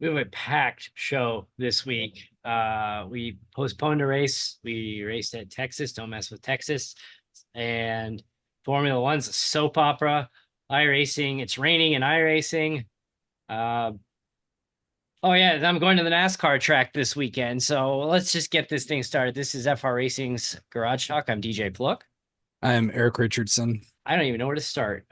We have a packed show this week. We postponed a race. We raced at Texas. Don't mess with Texas. And Formula One's a soap opera. iRacing. It's raining in iRacing. Uh, oh yeah, I'm going to the NASCAR track this weekend. So let's just get this thing started. This is FR Racing's Garage Talk. I'm DJ Pluck. I'm Erik Richardson. I don't even know where to start.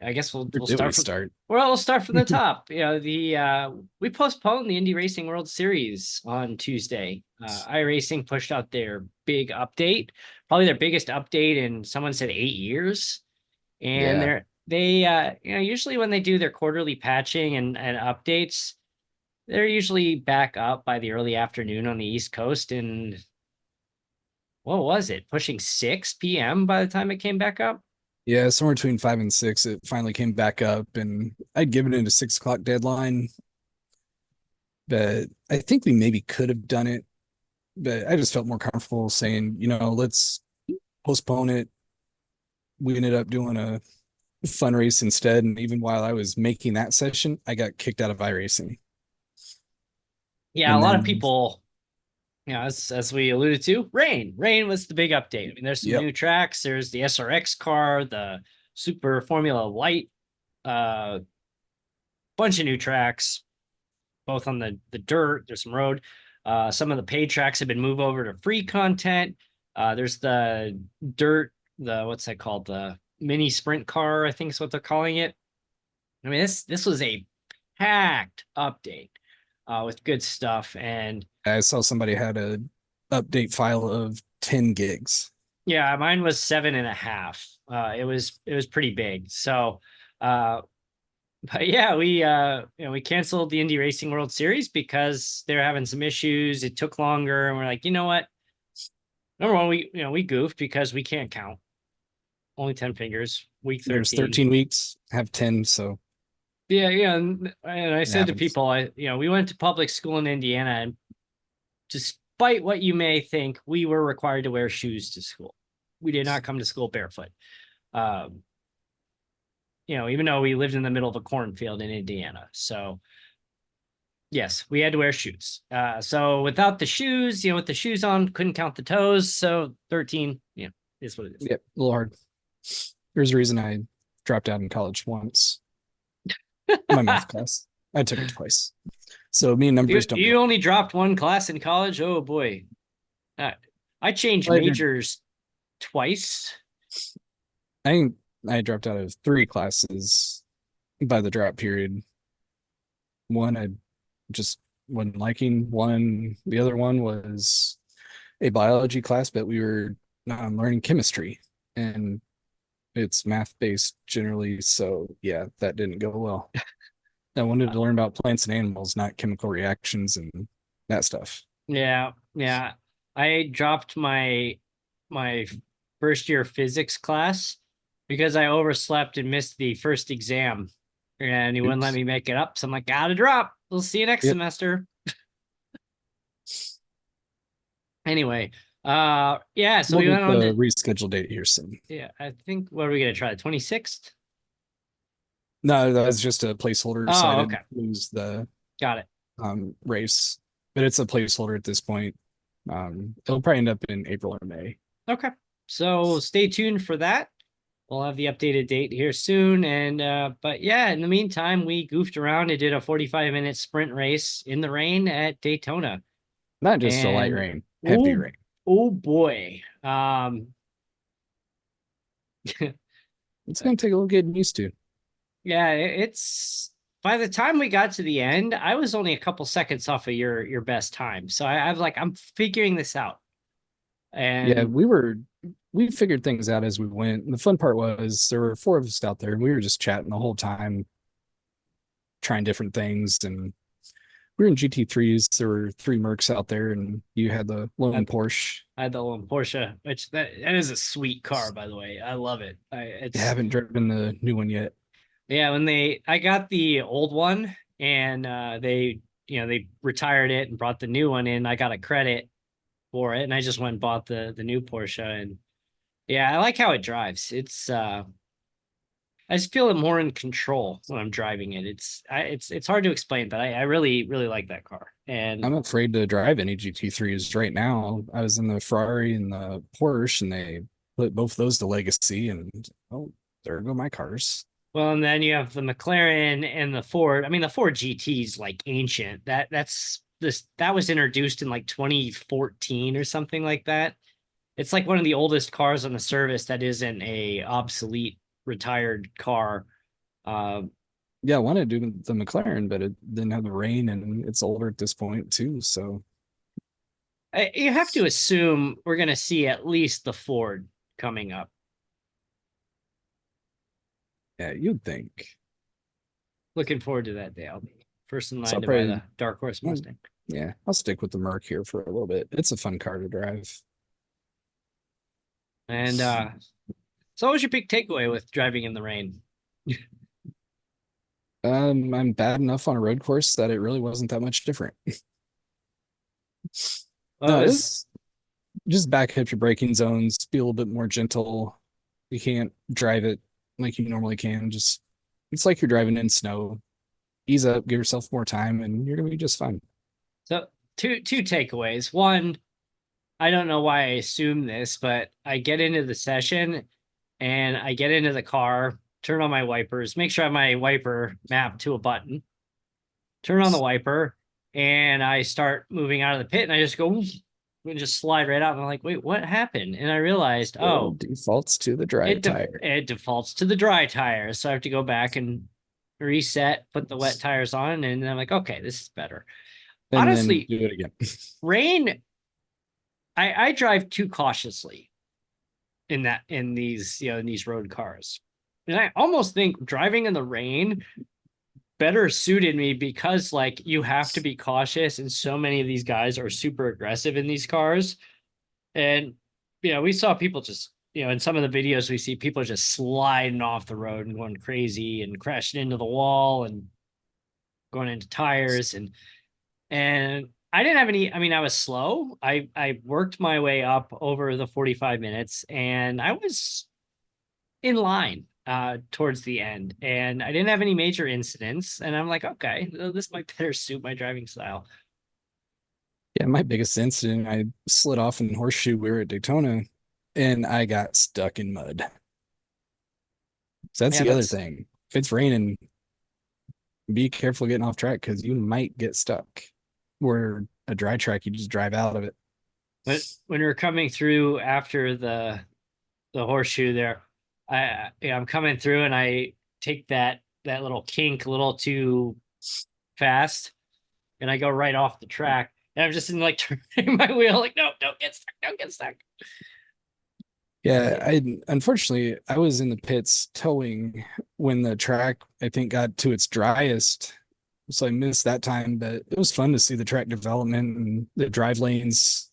I guess Where we'll do we start from start? we'll start from the top. We postponed the Indy Racing World Series on Tuesday. iRacing pushed out their big update, probably their biggest update in someone said 8 years. And Yeah. usually when they do their quarterly patching and updates, they're usually back up by the early afternoon on the East Coast. And what was it? Pushing 6 p.m. by the time it came back up? Yeah, somewhere between 5 and 6, it finally came back up, and I'd given it a 6 o'clock deadline, but I think we maybe could have done it, but I just felt more comfortable saying, let's postpone it. We ended up doing a fun race instead, and even while I was making that session, I got kicked out of iRacing. Yeah, a And lot of then, people, as we alluded to, rain was the big update. I mean, there's some yep, new tracks. There's the SRX car, the Super Formula Light, uh bunch of new tracks, both on the dirt. There's some road. Some of the paid tracks have been moved over to free content. There's the dirt, the what's that called, the mini sprint car, I think is what they're calling it. I mean, this was a packed update with good stuff. And I saw somebody had a update file of 10 gigs. yeah, mine was 7.5. It was pretty big. So but yeah, we canceled the Indy Racing World Series because they're having some issues. It took longer, and we're like, you know what? Number one, we goofed because we can't count. Only 10 fingers, week There's 13. 13 weeks, have 10, so Yeah, yeah. And I it said to happens. people, we went to public school in Indiana, and despite what you may think, we were required to wear shoes to school. We did not come to school barefoot. Um, even though we lived in the middle of a cornfield in Indiana. So yes, we had to wear shoes. So without the shoes, with the shoes on, couldn't count the toes. So 13, is what it is. Yep, a little hard. There's a reason I dropped out in college once. My math class. I took it twice. So me and You numbers don't you go. only dropped one class in college. Oh boy. Uh, I changed I did. majors twice. I think I dropped out of 3 classes by the drop period. One I just wasn't liking. The other one was a biology class, but we were learning chemistry, and it's math based generally. So yeah, that didn't go well. I wanted Uh, to learn about plants and animals, not chemical reactions and that stuff. yeah, yeah. I dropped my first year physics class because I overslept and missed the first exam, and he wouldn't let Oops. me make it up. So I'm like, gotta drop. We'll see you next Yep. semester. Anyway, yeah. So We'll we went get on the to, reschedule date here soon. yeah. I think, what are we gonna try? The 26th? No, that was just a placeholder, so I Oh, didn't okay, lose the got it. race, but it's a placeholder at this point. It'll probably end up in April or May. Okay, so stay tuned for that. We'll have the updated date here soon. And but yeah, in the meantime, we goofed around and did a 45-minute sprint race in the rain at Daytona. Not just a light And rain, heavy oh, rain. oh boy. It's going to take a little getting used to. Yeah, it's by the time we got to the end, I was only a couple seconds off of your best time. So I've like, I'm figuring this out. Yeah, And we figured things out as we went. And the fun part was there were 4 of us out there, and we were just chatting the whole time, trying different things. And we were in GT3s. There were 3 Mercs out there, and you had the I, lone Porsche. I had the little Porsche, which that is a sweet car, by the way. I love it. I It's haven't driven the new one yet. Yeah, I got the old one, and they retired it and brought the new one in. I got a credit for it, and I just went and bought the new Porsche. And yeah, I like how it drives. I just feel more in control when I'm driving it. It's hard to explain, but I really, really like that car. And I'm afraid to drive any GT3s right now. I was in the Ferrari and the Porsche, and they put both those to legacy, and oh, there go my cars. well, and then you have the McLaren and the Ford. I mean, the Ford GT is like ancient. That was introduced in like 2014 or something like that. It's like one of the oldest cars on the service that isn't a obsolete retired car. Uh, Yeah, I wanted to do the McLaren, but it didn't have the rain, and it's older at this point too. So you have to assume we're going to see at least the Ford coming up. yeah, you'd think. Looking forward to that day. I'll be first in So line I'll to buy probably, the Dark Horse well, Mustang. yeah, I'll stick with the Merc here for a little bit. It's a fun car to drive. And so what was your big takeaway with driving in the rain? I'm bad enough on a road course that it really wasn't that much different. Well, No, it it was was just back up your braking zones, be a little bit more gentle. You can't drive it like you normally can. Just it's like you're driving in snow. Ease up, give yourself more time, and you're gonna be just fine. so two takeaways. One, I don't know why I assume this, but I get into the session and I get into the car, turn on my wipers, make sure I have my wiper mapped to a button, turn on the wiper, and I start moving out of the pit and I just go and just slide right out. And I'm like, wait, what happened? And I realized, Still oh, defaults to the dry tire. it defaults to the dry tires. So I have to go back and reset, put the wet tires on, and I'm like, okay, this is better. And then Honestly, do it again. rain, I drive too cautiously in these, in these road cars. And I almost think driving in the rain better suited me because like you have to be cautious and so many of these guys are super aggressive in these cars. And we saw people just, in some of the videos we see people just sliding off the road and going crazy and crashing into the wall and going into tires and I didn't have any. I mean, I was slow. I worked my way up over the 45 minutes and I was in line towards the end and I didn't have any major incidents and I'm like, okay, this might better suit my driving style. Yeah, my biggest incident, I slid off in horseshoe. We were at Daytona, and I got stuck in mud. So that's Yeah, the other that's thing. If it's raining, be careful getting off track because you might get stuck. Where a dry track, you just drive out of it. when we are coming through after the horseshoe there. I'm coming through and I take that little kink a little too fast and I go right off the track. And I'm just in like turning my wheel, like, no, don't get stuck, don't get stuck. Yeah, I unfortunately I was in the pits towing when the track I think got to its driest. So I missed that time, but it was fun to see the track development and the drive lanes.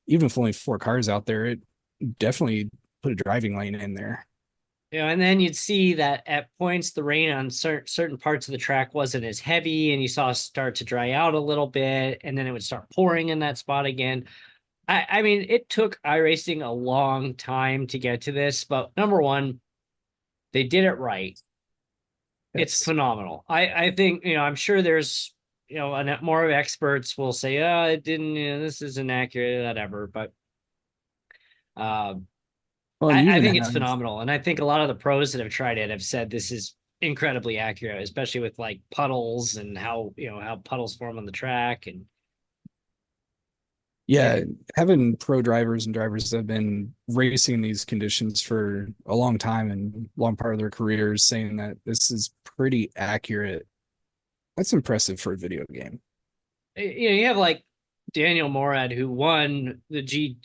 Even if only four cars out there, it definitely put a driving lane in there. And then you'd see that at points the rain on certain parts of the track wasn't as heavy, and you saw it start to dry out a little bit, and then it would start pouring in that spot again. I mean, it took iRacing a long time to get to this, but number one, they did it right. It's Yes. phenomenal. I think, I'm sure there's, more of experts will say, oh, it didn't, this isn't accurate, whatever. But um, Well, and you I even think it's have phenomenal. And I think a lot of the pros that have tried it have said this is incredibly accurate, especially with like puddles and how puddles form on the track. And yeah, it, having pro drivers and drivers that have been racing in these conditions for a long time and long part of their careers saying that this is pretty accurate. That's impressive for a video game. you have like Daniel Morad who won the GT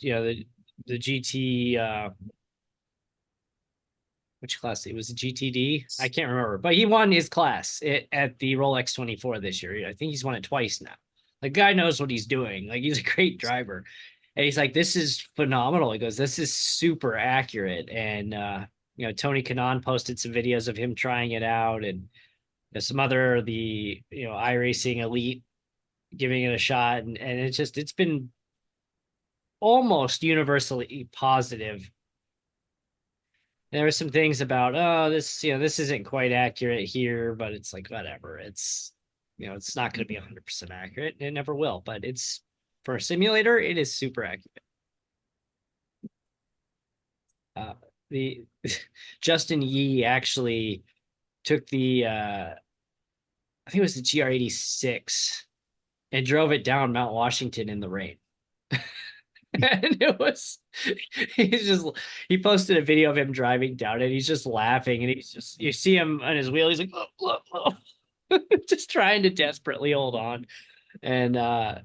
which class it was a GTD. I can't remember, but he won his class at the Rolex 24 this year. I think he's won it twice now. The guy knows what he's doing. Like he's a great driver, and he's like, "This is phenomenal." He goes, "This is super accurate." And Tony Kanaan posted some videos of him trying it out, and some other the iRacing elite giving it a shot, and it's been almost universally positive. there were some things about, oh, this, this isn't quite accurate here, but it's like, whatever. It's, it's not going to be 100% accurate. It never will, but it's, for a simulator, it is super accurate. The Justin Yee actually took the, I think it was the GR86 and drove it down Mount Washington in the rain. And it was, he posted a video of him driving down it. He's just laughing, and you see him on his wheel. He's like, look, just trying to desperately hold on. And, and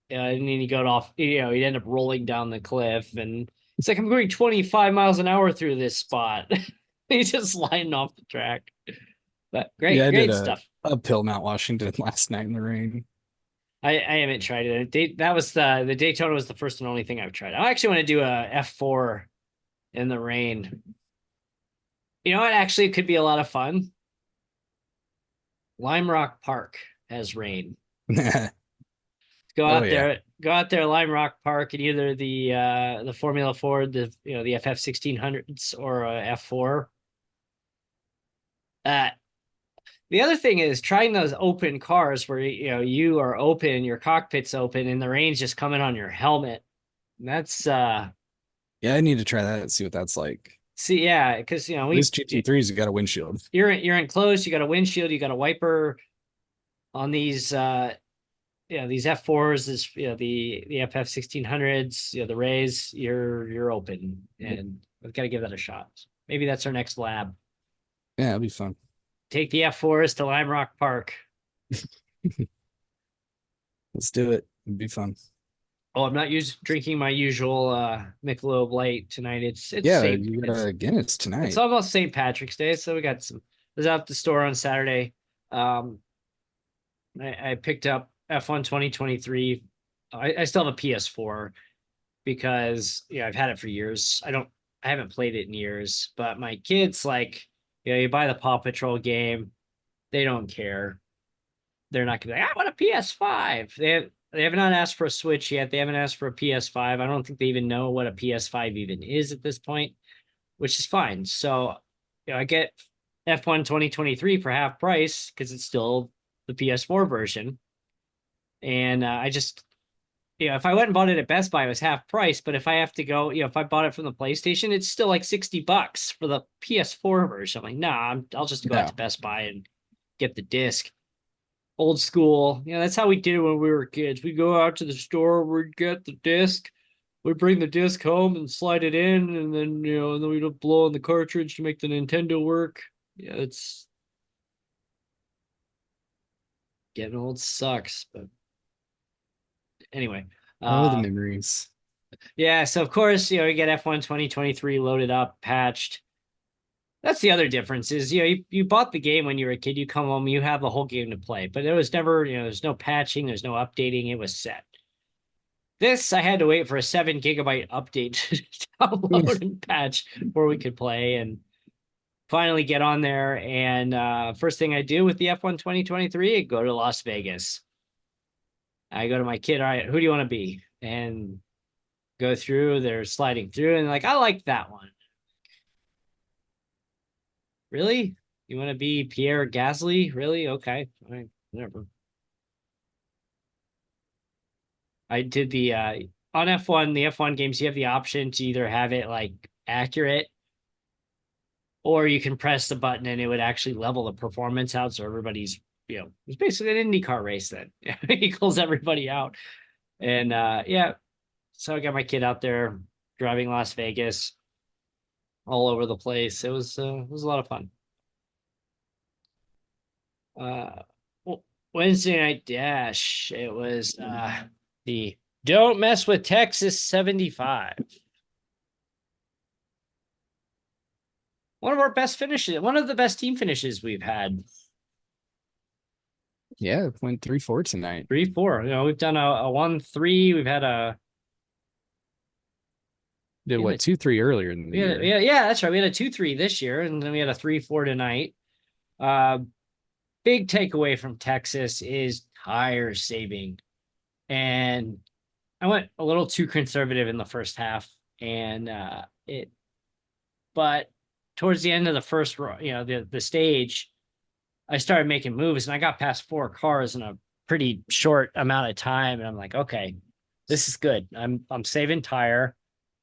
then he got off, he'd end up rolling down the cliff. And it's like, I'm going 25 miles an hour through this spot. He's just sliding off the track. But Yeah, I did great a stuff. uphill Mount Washington last night in the rain. I haven't tried it. That was the Daytona was the first and only thing I've tried. I actually want to do a F4 in the rain. You know what? Actually, it could be a lot of fun. Lime Rock Park has rain. Go out there, Lime Rock Park, and either the Formula Ford, the FF 1600s, or a F4. The other thing is trying those open cars where you are open, your cockpit's open, and the rain's just coming on your helmet. That's yeah, I need to try that and see what that's like. see, yeah, because This GT3's got a windshield. You're enclosed, you got a windshield, you got a wiper on these these F4s, this the FF 1600s, the Rays, you're open, and we've got to give that a shot. Maybe that's our next lab. Yeah, it'll be fun. Take the F4s to Lime Rock Park. Let's do it. It'd be fun. Oh, I'm not drinking my usual Michelob Light tonight. It's yeah, you got a Guinness tonight. It's almost St. Patrick's Day, so we got some. I was out at the store on Saturday. I picked up F1 2023. I still have a PS4 because I've had it for years. I haven't played it in years, but my kids, like, you buy the Paw Patrol game, they don't care. They're not gonna be like, I want a PS5. They have not asked for a Switch yet. They haven't asked for a PS5. I don't think they even know what a PS5 even is at this point, which is fine. So, I get F1 2023 for half price because it's still the PS4 version. And I just, if I went and bought it at Best Buy, it was half price. But if I have to go, if I bought it from the PlayStation, it's still like $60 for the PS4 version. I'm like, nah, I'll just go out to Best Buy and get the disc. Old school. That's how we did it when we were kids. We'd go out to the store, we'd get the disc, we'd bring the disc home and slide it in, and then, and then we'd blow on the cartridge to make the Nintendo work. Yeah, it's getting old sucks, but anyway. Oh, the memories. Yeah, so of course, you get F1 2023 loaded up, patched. That's the other difference is, you bought the game when you were a kid, you come home, you have the whole game to play, but there was never, there's no patching, there's no updating, it was set. This, I had to wait for a 7 GB update to download and patch before we could play, and finally get on there. And first thing I do with the F1 2023, I go to Las Vegas. I go to my kid, all right, who do you want to be? And go through, they're sliding through, and like, I like that one. Really? You want to be Pierre Gasly? Really? Okay. All right. Whatever. I did the on F1, the F1 games, you have the option to either have it like accurate, or you can press the button and it would actually level the performance out. So everybody's, it's basically an IndyCar race that equals everybody out. And yeah. So I got my kid out there driving Las Vegas all over the place. It was a lot of fun. Wednesday night dash. It was the Don't Mess with Texas 75. One of our best finishes, one of the best team finishes we've had. Yeah, it went 3-4 tonight. 3-4. We've done a 1-3. We've had did what 2-3 earlier in the year. Yeah, that's right. We had a 2-3 this year, and then we had a 3-4 tonight. Big takeaway from Texas is tire saving. And I went a little too conservative in the first half, and but towards the end of the first, the stage, I started making moves and I got past 4 cars in a pretty short amount of time. And I'm like, okay, this is good. I'm saving tire,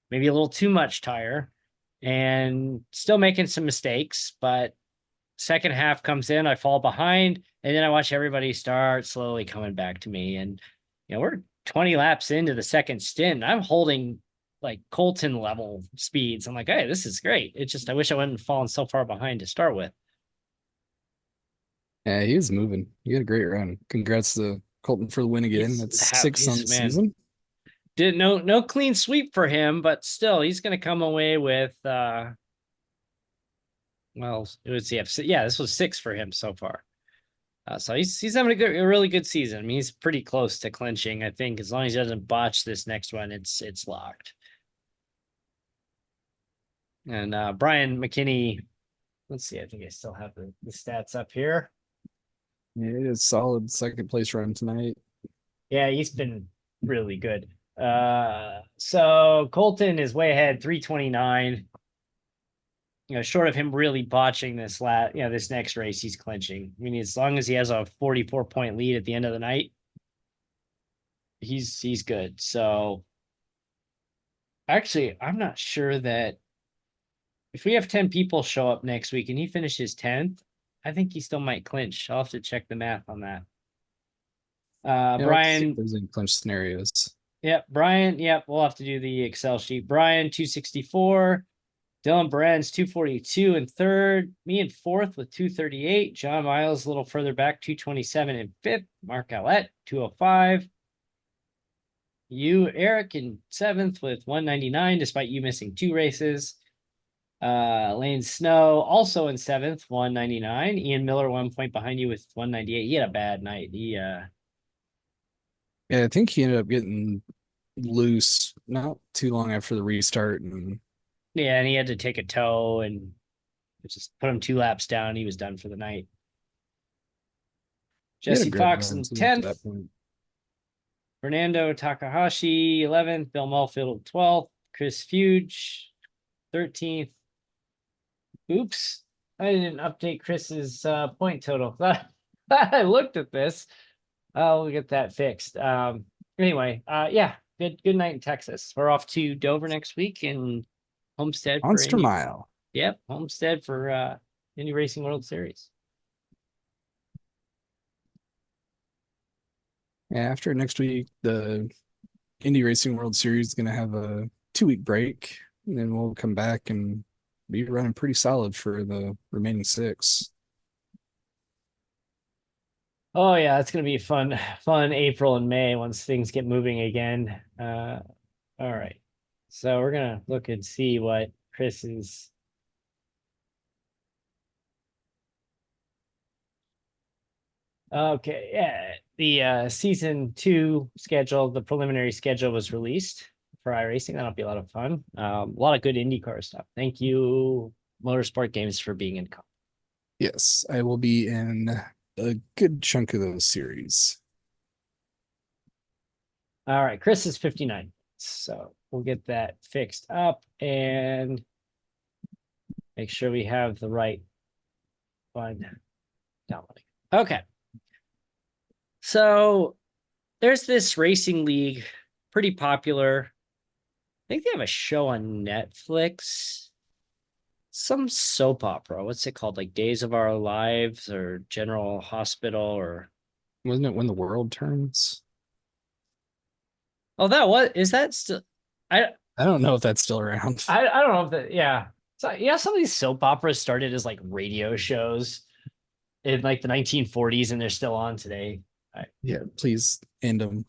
maybe a little too much tire, and still making some mistakes. But second half comes in, I fall behind, and then I watch everybody start slowly coming back to me. And we're 20 laps into the second stint. I'm holding like Colton level speeds. I'm like, hey, this is great. It's just I wish I wouldn't fallen so far behind to start with. Yeah, he was moving. He had a great run. Congrats to Colton for the win again. That's sixth on the season. Did no clean sweep for him, but still he's gonna come away with well, it was this was 6 for him so far. So he's having a really good season. I mean, he's pretty close to clinching. I think as long as he doesn't botch this next one, it's locked. And Brian McKinney, let's see. I think I still have the stats up here. Yeah, it is solid second place run tonight. Yeah, he's been really good. So Colton is way ahead, 329. Short of him really botching this next race, he's clinching. I mean, as long as he has a 44-point lead at the end of the night, he's good. So actually, I'm not sure that if we have 10 people show up next week and he finishes 10th, I think he still might clinch. I'll have to check the math on that. Brian, there's any clinch scenarios. Yep, Brian. Yep, we'll have to do the Excel sheet. Brian, 264. Dylan Brand's 242 in third. Me in fourth with 238. John Miles a little further back, 227 in fifth. Mark Allette, 205. You, Erik, in seventh with 199, despite you missing 2 races. Lane Snow also in seventh, 199. Ian Miller 1 point behind you with 198. He had a bad night. Yeah, I think he ended up getting loose not too long after the restart, and he had to take a tow and just put him 2 laps down. He was done for the night. Jesse Fox in 10th. Fernando Takahashi 11th. Bill Mulfield 12th. Chris Fuge 13th. Oops, I didn't update Chris's point total. I looked at this. I'll get that fixed. Anyway, yeah, good night in Texas. We're off to Dover next week and Homestead Monster Mile. Yep, Homestead for Indy Racing World Series. Yeah, after next week, the Indy Racing World Series is going to have a 2-week break, and then we'll come back and be running pretty solid for the remaining 6. Oh yeah, it's gonna be fun April and May once things get moving again. All right, so we're gonna look and see what Chris is. Okay, yeah, the season 2 schedule, the preliminary schedule was released for iRacing. That'll be a lot of fun. A lot of good IndyCar stuff. Thank you, Motorsport Games, for being in. Yes, I will be in a good chunk of those series. All right, Chris is 59. So we'll get that fixed up and make sure we have the right one downloading. Okay. So there's this racing league, pretty popular. I think they have a show on Netflix. Some soap opera. What's it called? Like Days of Our Lives or General Hospital or wasn't it When the World Turns? Oh, is that still I don't know if that's still around. I don't know if that yeah. So yeah, some of these soap operas started as like radio shows in like the 1940s and they're still on today. Yeah, please end them.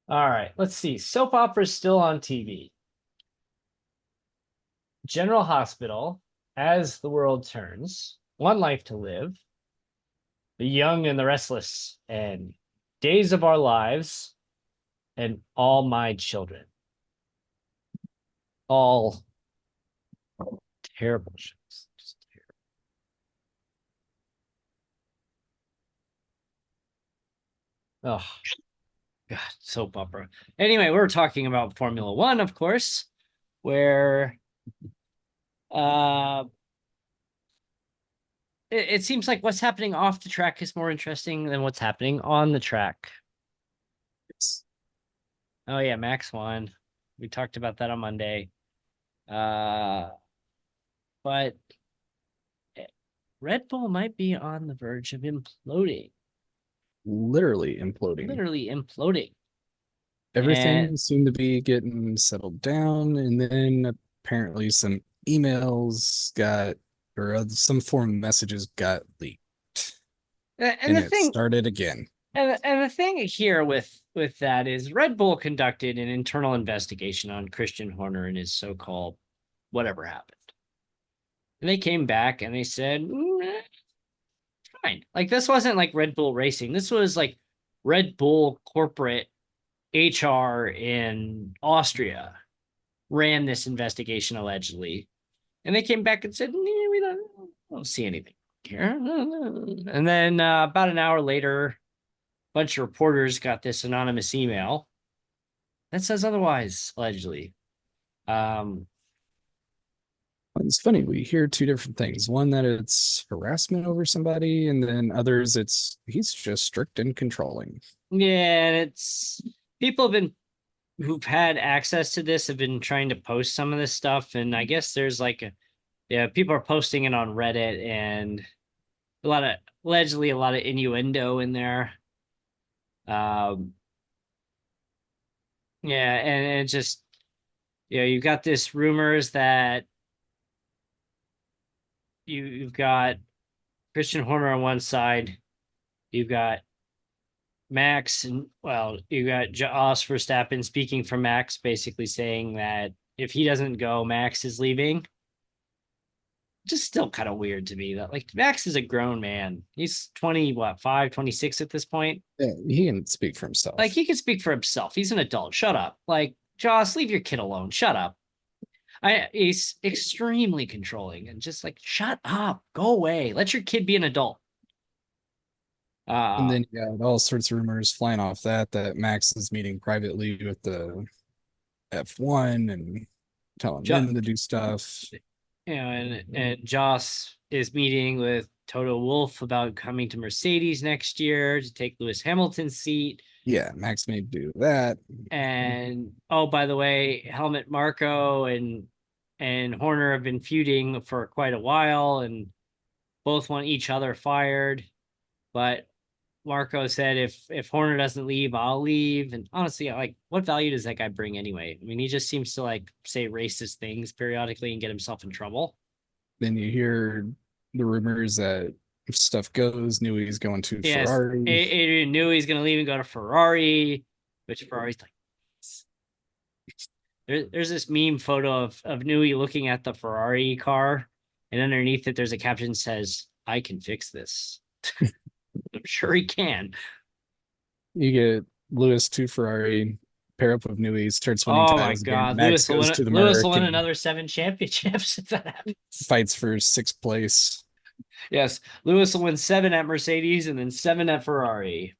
All right, let's see. Soap operas still on TV. General Hospital, As the World Turns, One Life to Live, The Young and the Restless, and Days of Our Lives, and All My Children. All terrible shows. Just terrible. Oh, God, soap opera. Anyway, we're talking about Formula One, of course, where Uh, it seems like what's happening off the track is more interesting than what's happening on the track. It's Oh yeah, Max won. We talked about that on Monday. Uh, but Red Bull might be on the verge of imploding, literally imploding. literally imploding. And Everything seemed to be getting settled down, and then apparently some emails got, or some form of messages got leaked, and and the it thing started again. and the thing here with that is Red Bull conducted an internal investigation on Christian Horner and his so-called whatever happened. And they came back and they said, fine. Like this wasn't like Red Bull Racing. This was like Red Bull corporate HR in Austria ran this investigation allegedly. And they came back and said, we don't see anything here. And then about an hour later, a bunch of reporters got this anonymous email that says otherwise, allegedly. Um, It's funny, we hear two different things. One that it's harassment over somebody, and then others it's he's just strict and controlling. yeah, and it's people have been who've had access to this have been trying to post some of this stuff, and I guess there's like yeah, people are posting it on Reddit and a lot of allegedly a lot of innuendo in there. Um, yeah, and it just you've got this rumors that you've got Christian Horner on one side, you've got Max, and well, you got Jos Verstappen speaking for Max, basically saying that if he doesn't go, Max is leaving. Just still kind of weird to me that like Max is a grown man. He's 20, what, 26 at this point. Yeah, he can speak for Like himself. he can speak for himself. He's an adult. Shut up. Like Joss, leave your kid alone. Shut up. He's extremely controlling and just like shut up. Go away. Let your kid be an adult. And Uh then you got all sorts of rumors flying off that Max is meeting privately with the F1 and telling jo- them to do stuff. and Joss is meeting with Toto Wolff about coming to Mercedes next year to take Lewis Hamilton's seat. Yeah, Max may do that. And oh, by the way, Helmut Marko and Horner have been feuding for quite a while, and both want each other fired. But Marko said if Horner doesn't leave, I'll leave. And honestly, like, what value does that guy bring anyway? I mean, he just seems to like say racist things periodically and get himself in trouble. Then you hear the rumors that if stuff goes, Newey's going to Yes, Ferrari. Adrian knew he's going to leave and go to Ferrari, which Ferrari's like. There's this meme photo of Newey looking at the Ferrari car, and underneath it, there's a caption that says, "I can fix this." I'm sure he can. You get Lewis to Ferrari, pair up with Newey, starts winning Oh my titles again. God, Max goes to the Lewis will Merc win and another 7 championships if that happens. fights for sixth place. Yes, Lewis will win 7 at Mercedes and then 7 at Ferrari.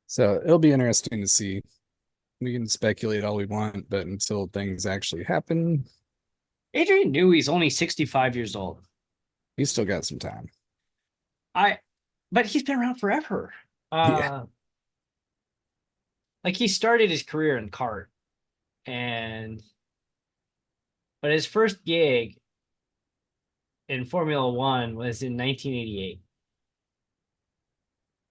So it'll be interesting to see. We can speculate all we want, but until things actually happen, Adrian Newey's only 65 years old. he's still got some time. I, but he's been around forever. Yeah. Uh, like he started his career in kart, and but his first gig in Formula One was in 1988.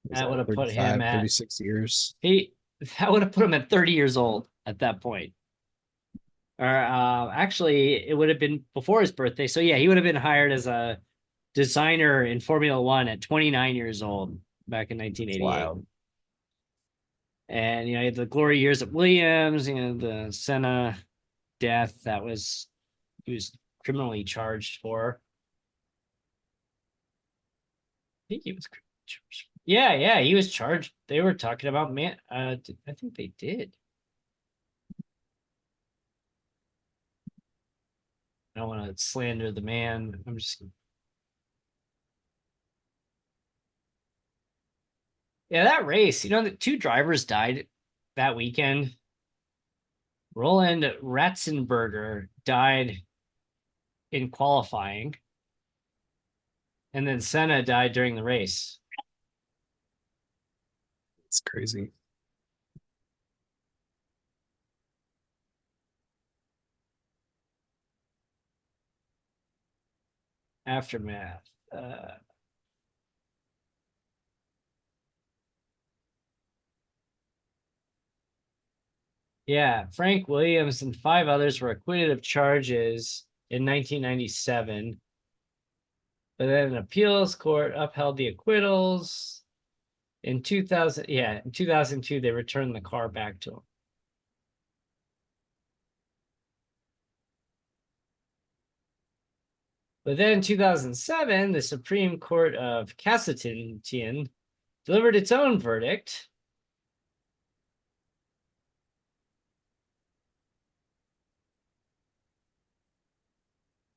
Was That would that have put him 35, at 36 years? he that would have put him at 30 years old at that point. Or actually, it would have been before his birthday. So yeah, he would have been hired as a designer in Formula One at 29 years old back in It's 1988. wild. And he had the glory years at Williams, the Senna death that was he was criminally charged for. I think he was charged. Yeah, he was charged. They were talking about man. I think they did. I don't want to slander the man. I'm just yeah, that race. The 2 drivers died that weekend. Roland Ratzenberger died in qualifying, and then Senna died during the race. It's crazy. Aftermath. Yeah, Frank Williams and 5 others were acquitted of charges in 1997. But then an appeals court upheld the acquittals. In 2000, yeah, in 2002, they returned the car back to him. But then in 2007, the Supreme Court of Cassation delivered its own verdict.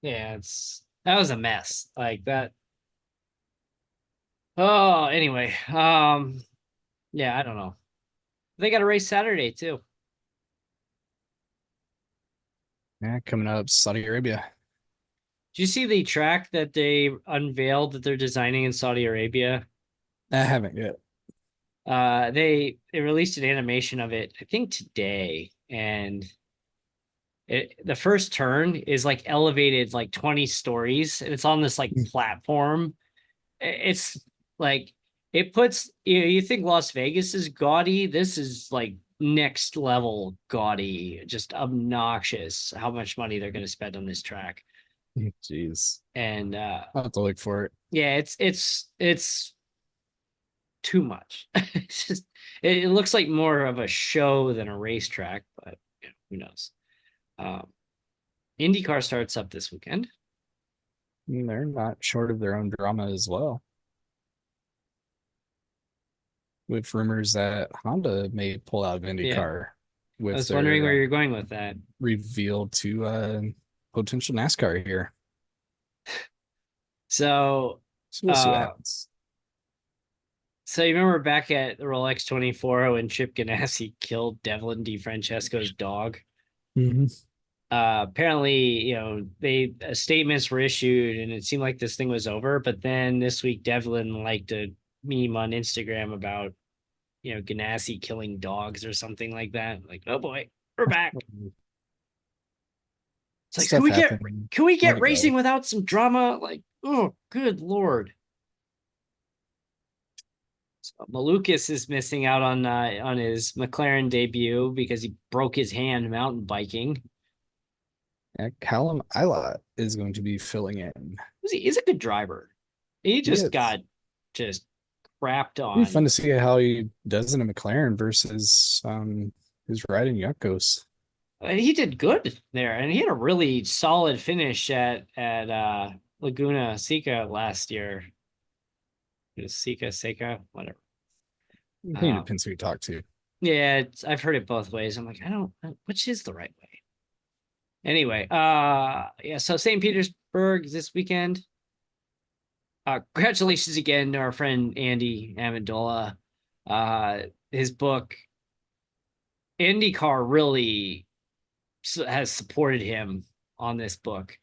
Yeah, that was a mess. Like that. Oh, anyway. Yeah, I don't know. They got a race Saturday too. Yeah, coming up, Saudi Arabia. Do you see the track that they unveiled that they're designing in Saudi Arabia? I haven't yet. They released an animation of it, I think today, and the first turn is like elevated like 20 stories, and it's on this like platform. It's like it puts you think Las Vegas is gaudy. This is like next level gaudy, just obnoxious how much money they're going to spend on this track. Jeez. And I'll have to look for it. yeah, it's too much. It's just it looks like more of a show than a racetrack, but you know, who knows? Um, IndyCar starts up this weekend. They're not short of their own drama as well. With rumors that Honda may pull out of Yeah, IndyCar I with was wondering where their you're going with that. reveal to potential NASCAR here. So, So we'll see what happens. so you remember back at the Rolex 24 when Chip Ganassi killed Devlin DeFrancesco's dog? Mm-hmm. Apparently, you know, statements were issued and it seemed like this thing was over. But then this week, Devlin liked a meme on Instagram about, you know, Ganassi killing dogs or something like that. Like, oh boy, we're back. It's like, Stuff happened can we long get ago. racing without some drama? Like, oh, good Lord. So Malukas is missing out on his McLaren debut because he broke his hand mountain biking. Yeah, Callum Ilott is going to be filling in. He's a good driver. He just Yes. got just crapped It'd be fun on. to see how he does in a McLaren versus his ride in Yuckos. He did good there, and he had a really solid finish at Laguna Seca last year. Seca, whatever. I think it depends who you talk to. Yeah, I've heard it both ways. I'm like, I don't, which is the right way? Anyway, yeah, so St. Petersburg this weekend. Congratulations again to our friend Andy Amendola. His book, IndyCar, really has supported him on this book.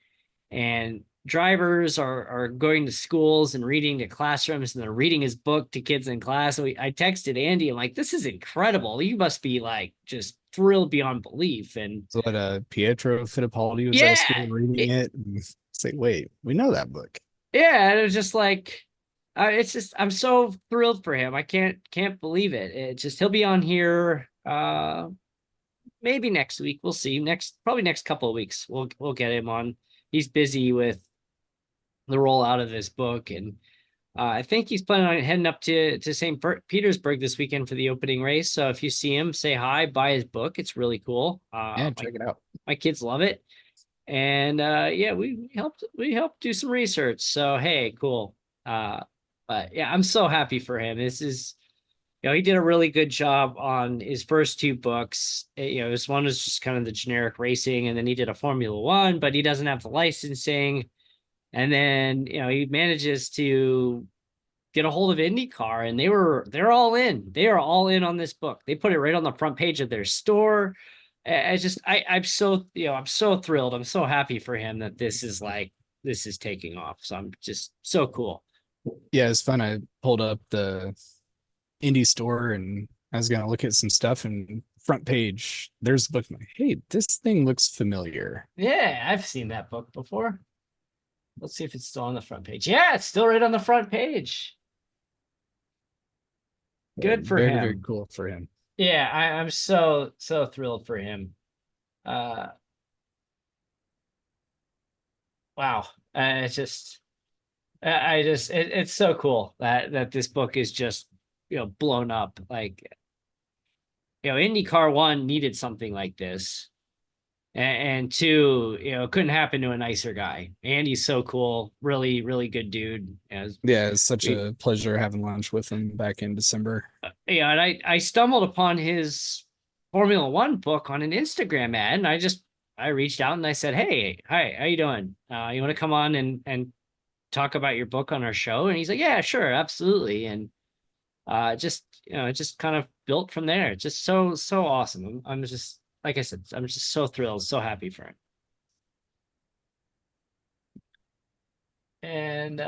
And drivers are going to schools and reading to classrooms, and they're reading his book to kids in class. So I texted Andy, I'm like, this is incredible. You must be like just thrilled beyond belief. And So what Pietro Fittipaldi was at yeah, school reading it and say, wait, we know that book. yeah, and it was just like it's just I'm so thrilled for him. I can't believe it. It just he'll be on here maybe next week. We'll see. Probably next couple of weeks. We'll get him on. He's busy with the rollout of this book, and I think he's planning on heading up to St. Petersburg this weekend for the opening race. So if you see him, say hi, buy his book. It's really cool. Yeah, check it out. My kids love it. And yeah, we helped do some research. So hey, cool. But yeah, I'm so happy for him. This is, you know, he did a really good job on his first 2 books. You know, this one was just kind of the generic racing, and then he did a Formula One, but he doesn't have the licensing. And then, you know, he manages to get a hold of IndyCar, and they're all in. They are all in on this book. They put it right on the front page of their store. I'm so, I'm so thrilled. I'm so happy for him that this is taking off. So I'm just so cool. Yeah, it's fun. I pulled up the indie store and I was gonna look at some stuff and front page, there's the book. I'm like, hey, this thing looks familiar. Yeah, I've seen that book before. Let's see if it's still on the front page. Yeah, it's still right on the front page. Good for Very, very him. cool for him. Yeah, I'm so thrilled for him. Uh wow. It's just it's so cool that this book is just blown up. Like, IndyCar one needed something like this. And two, it couldn't happen to a nicer guy. Andy's so cool, really, really good dude. As Yeah, it's such we, a pleasure having lunch with him back in December. and I stumbled upon his Formula One book on an Instagram ad, and I reached out and I said, "Hey, hi, how you doing? You want to come on and talk about your book on our show?" And he's like, "Yeah, sure, absolutely." And just it just kind of built from there. Just so awesome. I'm just, like I said, I'm just so thrilled, so happy for him. And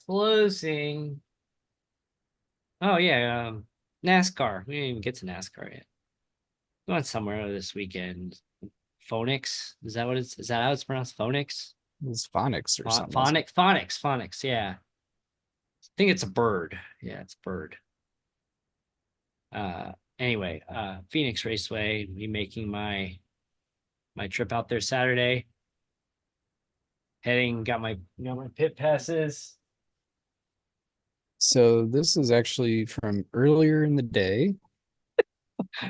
closing. Oh yeah, NASCAR. We didn't even get to NASCAR yet. Going somewhere this weekend. Phoenix. Is that how it's pronounced? Phoenix? It's phonics or something. Wasn't it? Phonics. Yeah. I think it's a bird. Yeah, it's a bird. Anyway, Phoenix Raceway, be making my trip out there Saturday. Heading, got my pit passes. So this is actually from earlier in the day.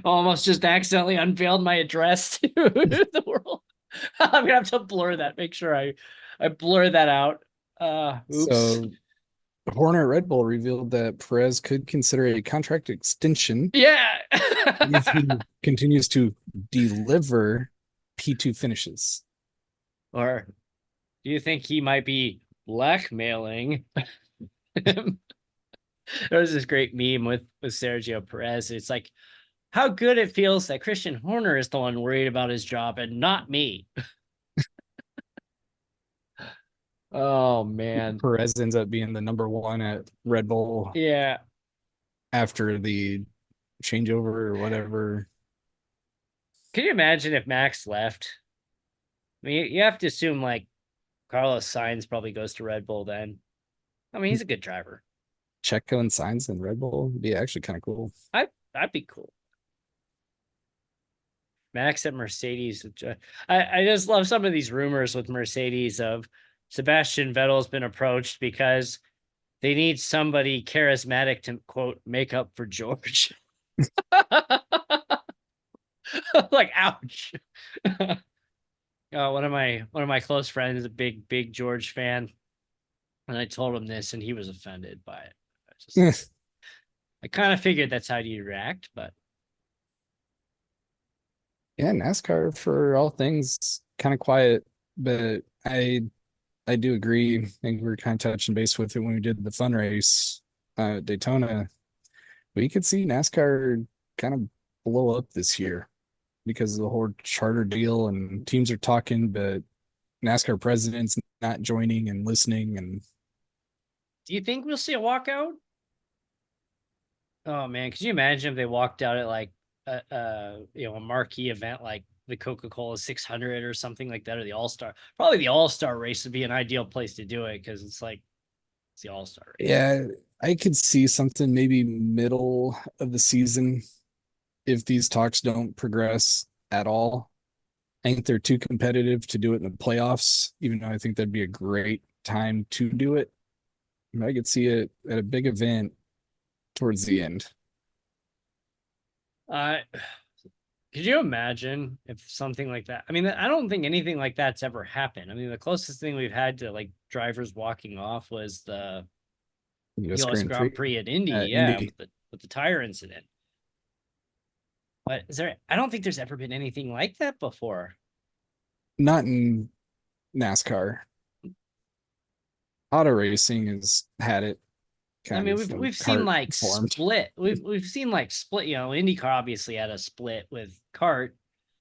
Almost just accidentally unveiled my address to the world. I'm gonna have to blur that. Make sure I blur that out. Oops. So Horner Red Bull revealed that Perez could consider a contract extension Yeah. if he continues to deliver P2 finishes. Or do you think he might be blackmailing him? There was this great meme with Sergio Perez. It's like, how good it feels that Christian Horner is the one worried about his job and not me. Oh man. Perez ends up being the number one at Red Bull Yeah. after the changeover or whatever. Can you imagine if Max left? I mean, you have to assume like Carlos Sainz probably goes to Red Bull then. I mean, he's a good driver. Checo and Sainz and Red Bull would be actually kind of cool. That'd be cool. Max at Mercedes. I just love some of these rumors with Mercedes of Sebastian Vettel's been approached because they need somebody charismatic to quote make up for George. Like, ouch. One of my close friends is a big George fan, and I told him this, and he was offended by it. I kind of figured that's how you react, but Yeah, NASCAR for all things kind of quiet, but I do agree. I think we are kind of touching base with it when we did the fun race at Daytona. We could see NASCAR kind of blow up this year because of the whole charter deal and teams are talking, but NASCAR president's not joining and listening. And do you think we'll see a walkout? Oh man, could you imagine if they walked out at like a marquee event like the Coca-Cola 600 or something like that, or the All-Star? Probably the All-Star race would be an ideal place to do it because it's the All-Star race. yeah, I could see something maybe middle of the season if these talks don't progress at all. I think they're too competitive to do it in the playoffs, even though I think that'd be a great time to do it. I could see it at a big event towards the end. Uh, could you imagine if something like that? I mean, I don't think anything like that's ever happened. I mean, the closest thing we've had to like drivers walking off was the US Grand Prix at Indy, yeah, Indy. with the tire incident. But I don't think there's ever been anything like that before. Not in NASCAR. Auto racing has had it I kind mean, of we've seen like formed. split. We've seen like split. IndyCar obviously had a split with kart,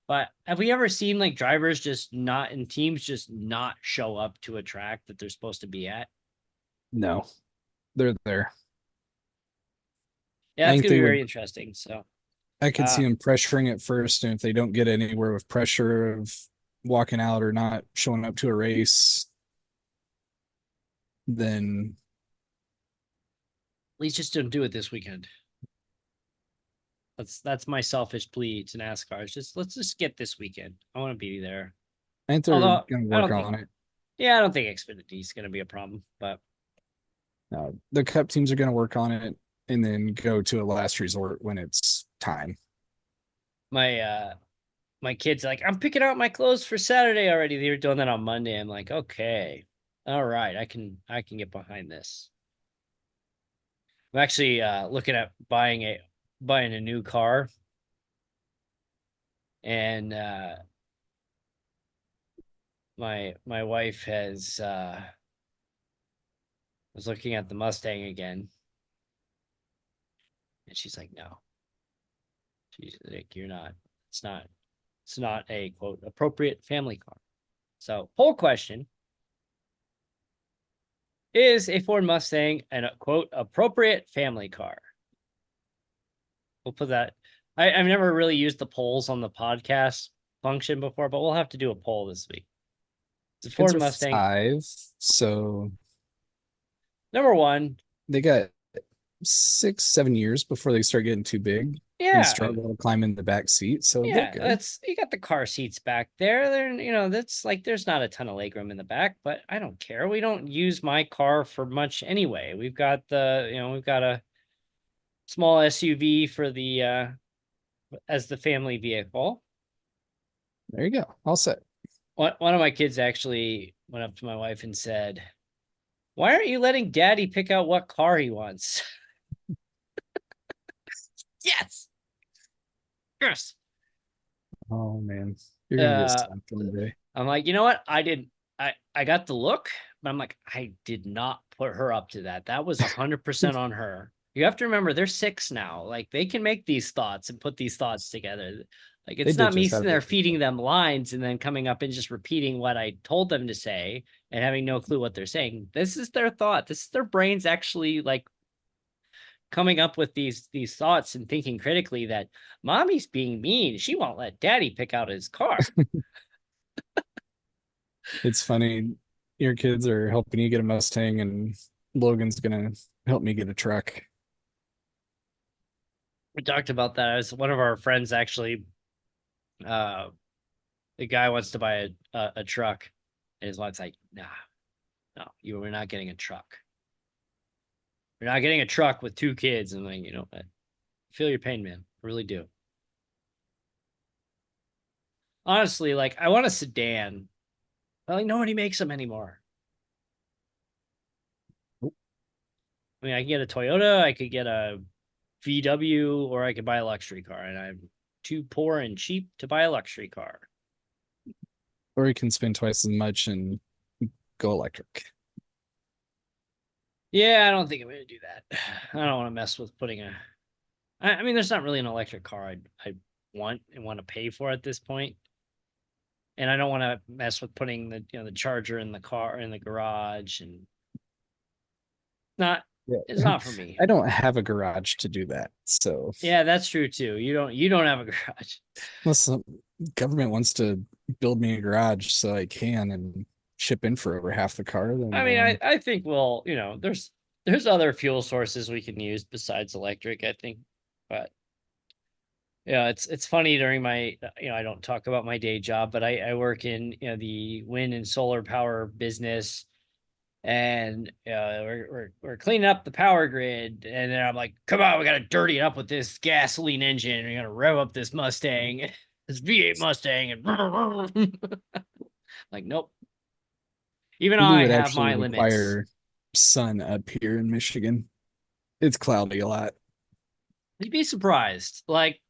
But have we ever seen like drivers just not in teams just not show up to a track that they're supposed to be at? No, they're there. Yeah, I that's think gonna be they very would. interesting. So I could uh see them pressuring it first, and if they don't get anywhere with pressure of walking out or not showing up to a race, then at least just don't do it this weekend. That's my selfish plea to NASCAR. It's just let's just get this weekend. I want to be there. I think they're Although gonna I work don't think, on it. yeah, I don't think Xfinity is going to be a problem. But The Cup teams are gonna work on it, and then go to a last resort when it's time. my kids are like, I'm picking out my clothes for Saturday already. They were doing that on Monday. I'm like, okay, all right, I can get behind this. I'm actually looking at buying a new car, and my wife has was looking at the Mustang again, and she's like, no, she's like, you're not. It's not a quote appropriate family car. So, poll question: is a Ford Mustang an quote appropriate family car? We'll put that. I've never really used the polls on the podcast function before, but we'll have to do a poll this week. It's a Kids Ford are Mustang. 5, so Number one, they got 6, 7 years before they start getting too big and yeah, struggle to climb in the back seat. So they're yeah, good. that's you got the car seats back there. That's like there's not a ton of legroom in the back, but I don't care. We don't use my car for much anyway. We've got a small SUV for the as the family vehicle. There you go. All set. One of my kids actually went up to my wife and said, "Why aren't you letting Daddy pick out what car he wants?" Yes, yes. Oh man, you're gonna get Uh, slapped one day. I'm like, you know what? I didn't. I got the look, but I'm like, I did not put her up to that. That was 100% on her. You have to remember, they're 6 now. Like they can make these thoughts and put these thoughts together. Like They it's did not me just sitting have there it. feeding them lines and then coming up and just repeating what I told them to say and having no clue what they're saying. This is their thought. This is their brains actually like coming up with these thoughts and thinking critically that mommy's being mean. She won't let daddy pick out his car. It's funny. Your kids are helping you get a Mustang, and Logan's gonna help me get a truck. We talked about that as one of our friends actually uh the guy wants to buy a truck and his wife's like, nah, no, we're not getting a truck. We're not getting a truck with 2 kids. And like, I feel your pain, man. I really do. Honestly, like I want a sedan. But like nobody makes them anymore. I mean, I can get a Toyota, I could get a VW, or I could buy a luxury car, and I'm too poor and cheap to buy a luxury car. Or you can spend twice as much and go electric. Yeah, I don't think I'm gonna do that. I don't want to mess with putting I mean, there's not really an electric car I want and want to pay for at this point, and I don't want to mess with putting the charger in the car in the garage and not. Yeah. It's not for me. I don't have a garage to do that. So Yeah, that's true too. You don't have a garage. unless the government wants to build me a garage so I can and ship in for over half the car, I then mean, I think there's other fuel sources we can use besides electric, I think. But yeah, it's funny during my I don't talk about my day job, but I work in the wind and solar power business, and we're cleaning up the power grid, and then I'm like, come on, we gotta dirty it up with this gasoline engine. We gotta rev up this Mustang, this V8 Mustang, and like, nope. Even we I would have actually my limits. require sun up here in Michigan. It's cloudy a lot. You'd be surprised. Like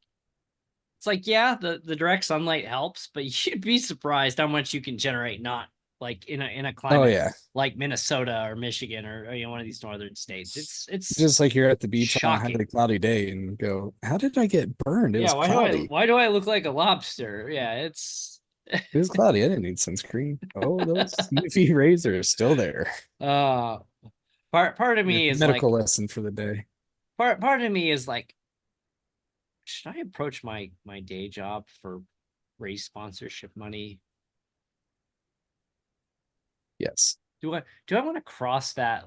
it's like, yeah, the direct sunlight helps, but you'd be surprised how much you can generate not like in a Oh climate yeah. like Minnesota or Michigan or one of these northern states. It's Just like you're at the beach on a highly shocking. cloudy day and go, how did I get burned? It Yeah, was cloudy. why do I look like a lobster? Yeah, it's It was cloudy. I didn't need sunscreen. Oh, those UV rays are still there. uh part of Yeah, me is medical like lesson for the day. part of me is like, should I approach my day job for race sponsorship money? Yes. Do I want to cross that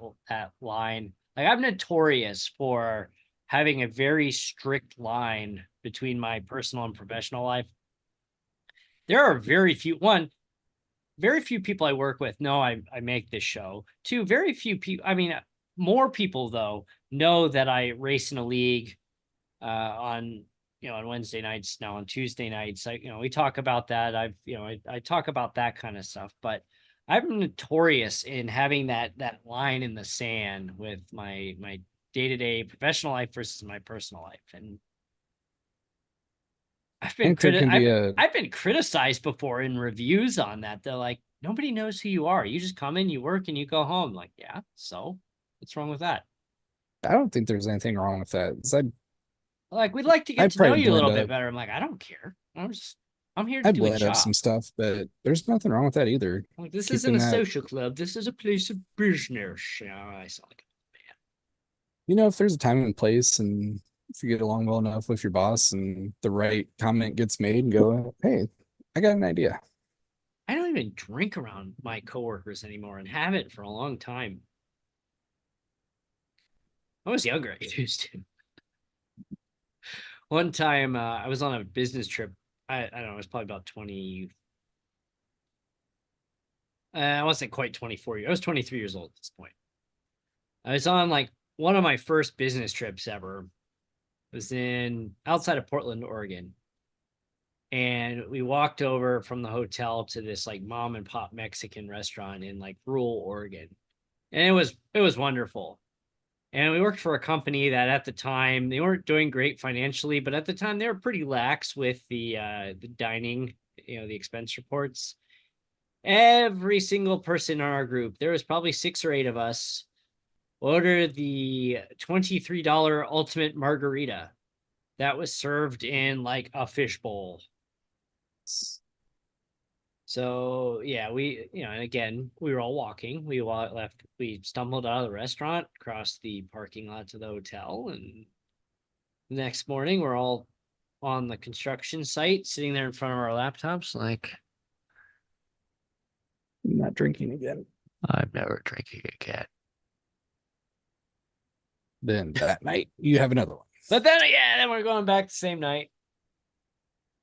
line? Like I'm notorious for having a very strict line between my personal and professional life. There are very few people I work with know I make this show. Two, very few people, I mean, more people though know that I race in a league on on Wednesday nights, now on Tuesday nights. We talk about that. I talk about that kind of stuff, but I'm notorious in having that line in the sand with my day-to-day professional life versus my personal life. And I've I been think there criti- can be a, I've been criticized before in reviews on that. They're like, nobody knows who you are. You just come in, you work, and you go home. Like, yeah, so what's wrong with that? I don't think there's anything wrong with that. 'Cause Like, we'd like to I'd get to know probably you a blend little bit up. better. I'm like, I don't care. I'm here to I'd do a blend up some job. stuff, but there's nothing wrong with that either. Like, this isn't Keeping a that, social club. This is a place of business. I sound like if there's a time and place and if you get along well enough with your boss and the right comment gets made and go, hey, I got an idea. I don't even drink around my coworkers anymore and haven't for a long time. I was younger. I used to. One time, I was on a business trip. I don't know. It was probably about 20. I wasn't quite 24 years. I was 23 years old at this point. I was on like one of my first business trips ever. It was in outside of Portland, Oregon. And we walked over from the hotel to this like mom and pop Mexican restaurant in like rural Oregon. And it was wonderful. And we worked for a company that at the time they weren't doing great financially, but at the time they were pretty lax with the dining, the expense reports. Every single person in our group, there was probably 6 or 8 of us, ordered the $23 ultimate margarita that was served in like a fishbowl. So yeah, and again, we were all walking. We stumbled out of the restaurant, crossed the parking lot to the hotel, and the next morning we're all on the construction site, sitting there in front of our laptops, like, I'm not drinking again. I'm never drinking again. Then that night, you have another one. But then, yeah, then we're going back the same night,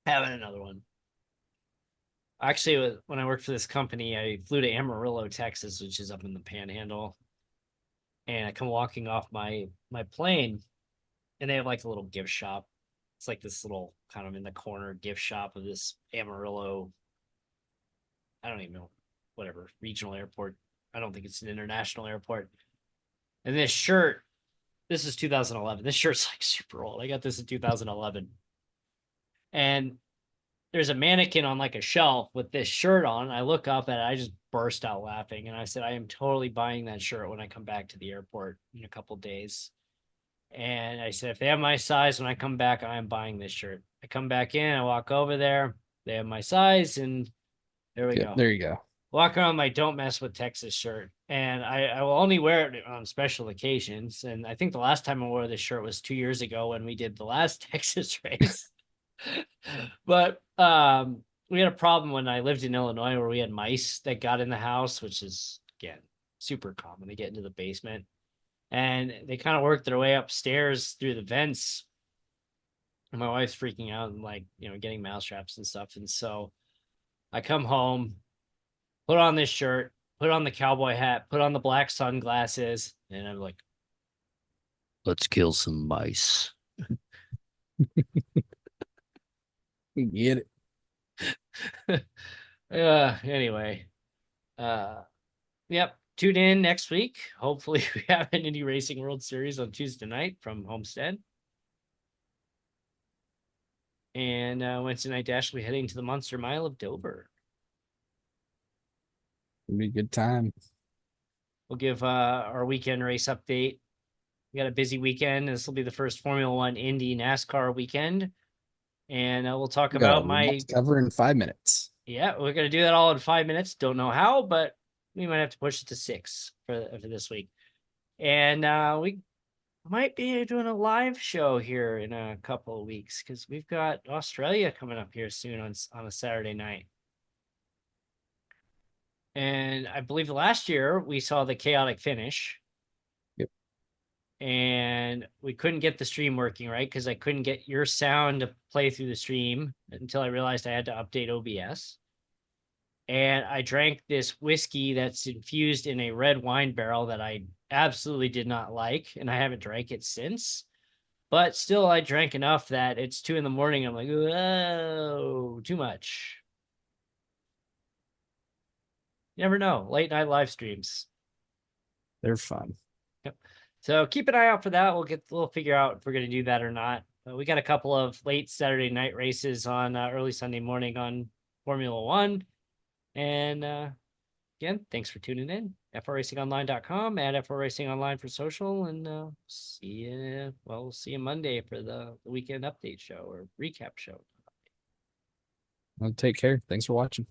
having another one. Actually, when I worked for this company, I flew to Amarillo, Texas, which is up in the Panhandle, and I come walking off my plane, and they have like a little gift shop. It's like this little kind of in the corner gift shop of this Amarillo. I don't even know, whatever regional airport. I don't think it's an international airport. And this shirt, this is 2011. This shirt's like super old. I got this in 2011, and there's a mannequin on like a shelf with this shirt on. I look up and I just burst out laughing. And I said, I am totally buying that shirt when I come back to the airport in a couple days. And I said, if they have my size when I come back, I am buying this shirt. I come back in, I walk over there, they have my size, and there we Yeah, go. there you go. Walk around my Don't Mess with Texas shirt. And I will only wear it on special occasions. And I think the last time I wore this shirt was 2 years ago when we did the last Texas race. But we had a problem when I lived in Illinois where we had mice that got in the house, which is again super common. They get into the basement and they kind of work their way upstairs through the vents. And my wife's freaking out and like, getting mouse traps and stuff. And so I come home, put on this shirt, put on the cowboy hat, put on the black sunglasses, and I'm like, let's kill some mice. Get it. Anyway, yep. Tune in next week. Hopefully, we have an Indie Racing World Series on Tuesday night from Homestead. And Wednesday night, Dash will be heading to the Monster Mile of Dover. It'll be a good time. We'll give our weekend race update. We got a busy weekend. This will be the first Formula One Indy NASCAR weekend. And we'll talk We got a about lot to cover in 5 minutes. Yeah, we're gonna do that all in 5 minutes. Don't know how, but we might have to push it to 6 for this week. And we might be doing a live show here in a couple of weeks because we've got Australia coming up here soon on a Saturday night. And I believe last year we saw the chaotic finish. Yep. And we couldn't get the stream working right because I couldn't get your sound to play through the stream until I realized I had to update OBS. And I drank this whiskey that's infused in a red wine barrel that I absolutely did not like, and I haven't drank it since. But still, I drank enough that it's 2 a.m. I'm like, whoa, too much. You never know. Late night live streams. They're fun. Yep. So keep an eye out for that. We'll figure out if we're gonna do that or not. We got a couple of late Saturday night races on early Sunday morning on Formula One. And again, thanks for tuning in. FRRacingOnline.com and FRRacingOnline for social. And we'll see you Monday for the weekend update show or recap show. Well, take care. Thanks for watching.